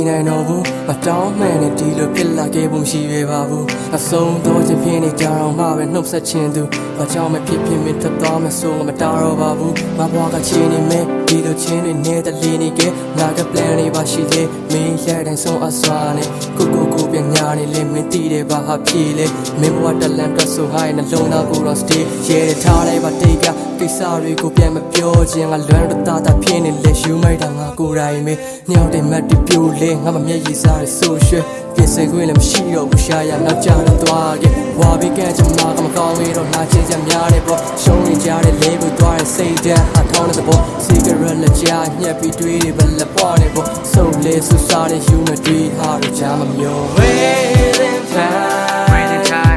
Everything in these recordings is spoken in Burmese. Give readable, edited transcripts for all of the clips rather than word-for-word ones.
နိုင်တော့ဘူးမတောင်းမှန်နဲ့ဒီလိုဖြစ်လာခဲ့ဖို့ရှိရပါဘူးအဆုံးတော့ချင်းပြင်းနေကြတော့မှပဲနှုတ်ဆက်ခြင်းသူဘာကြောင့်မဖြစ်ဖြစ်မင်းထွက်သွားမဆိုမတားတော့ပါဘူးငါဘွားကချင်းနေမယ်ဒီလိုချင်းတွေနေတဲ့လေးနေခဲ့ငါက plan တွေပါရှိသေးမင်းရဲ့တိုင်းဆုံးအစွာနဲ့ကိုပြန်ညာနေလေမင်းတည်တယ်ဘာဟာဖြစ်လေမင်းဘွားတလန်တက်ဆိုဟိုင်းနှလုံးသားကိုတော့ stay ရဲထားလိုက်ပါတိတ်ကကိစ္စတွေကိုပြန်မပြောခြင်းကလွမ်းတော့တာဖြစ်နေလေယူမိုက်တာငါကိုယ်တိုင်ပဲညောင်တယ်မတ်တူပြိုလေငါမမျက်ရည်စားရဆိုရွှဲပြင်ဆင်ခွင့်လည်းမရှိတော့ဘူးရှာရနောက်ကျတော့သွားခဲ့ဝါပြီးကဲချင်မှာကမကောင်းလေတော့နာကျင်စရာများတယ်ပေါ့ရှုံးရင်ကြားတဲ့လေးကိုသွားတဲ့စိတ်ဓာတ်ဟာထောင်းတဲ့ပေါ့ cigarette လက်ကြားညက်ပြီးတွေးတွေပဲလက်ပွားနေပေါ့ဆိုလေဆူစားတဲ့ unity ဟာတော့ကြားမမျော waiting time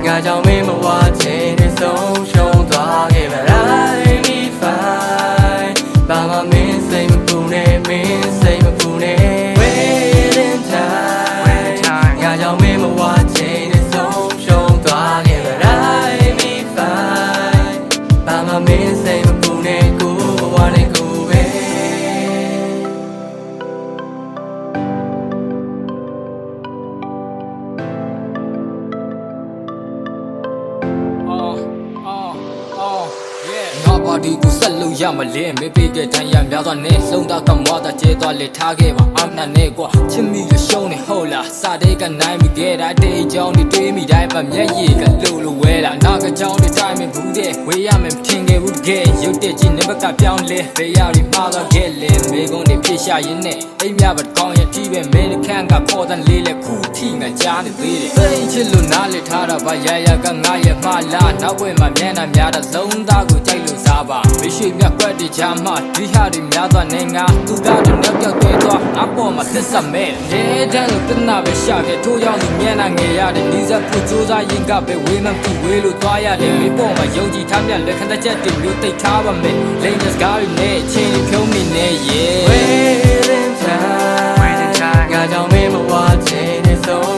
ငါကြောင့်မင်းမဝါချင်တဲ့ဆုံးရှုံးသွားခဲ့ပါ I be fine ဘာမှမင်းစိတ်မပူနဲ့မင်းစိတ်မပူနဲ့ waiting time ငါကြောင့်မင်းမဝါချင်တဲ့ဆုံးရှုံးသွားခဲ့ပါ I be fine ဘာမှမင်းစိတ်မပူနဲ့ကိုဘဝနဲ့ကိုပဲငါပါတီကိုဆက်လို့ရမလဲမေးပေးတဲ့တိုင်းရများစွာနဲ့လုံးသားကမွားတာကျဲသွားလေထားခဲ့ပါအမှန်နဲ့ကွာချစ်မိရရှုံးနေဟုတ်လားစာတဲ့ကနိုင်မိခဲ့တာတေးကြောင်းတွေတွေးမိတိုင်းပါမျက်ရည်ကလို့ဝဲလာနာကကြောင်းတွေတိုင်းမဘူးတဲ့ဝေးရမယ်ထင်ခဲ့ဘူးတကယ်ရုတ်တဲ့ကြီးနေဘက်ကပြောင်းလဲဘေးရတွေမှားတော့ခဲ့လေမေကုန်းတွေပြစ်ရှာရင်းနဲ့အိမ်မြပါကောင်းရတီးပဲမင်းခန့်ကပေါ်တဲ့လေးလေခုထိငါကြားနေသေးတယ်စိတ်ချစ်လို့နားလေထားတာပါရရကငါရဲ့မှားလားနောက်ွယ်မှာမျက်နှာများတာလုံးသားကိုကြိုက်လို့စားပါမရှိမြတ်ကွက်တွေချာမှဒီဟာတွေများသွားနေငါသူသားတွေနောက်ပြောက်သွဲသွားအပေါ်မှာသစ္စာမဲ့လေတန်းလို့တနာပဲရှာခဲ့ထိုးရောက်လို့မျက်နှာငယ်ရတယ်ဒီစက်ဖို့စူးစားရင်ကပဲဝေးမကူဝေးလို့သွားရတယ်မိပေါ်မှာယုံကြည်ထားမြတ်လက်ခံတဲ့ချက်တွေမျိုးတိတ်ထားပါမယ် Ladies got it နဲ့ချင်းဖြုံးနေနေ yeah waiting time ငါကြောင့်မင်းမဝါချင်တဲ့ဆုံး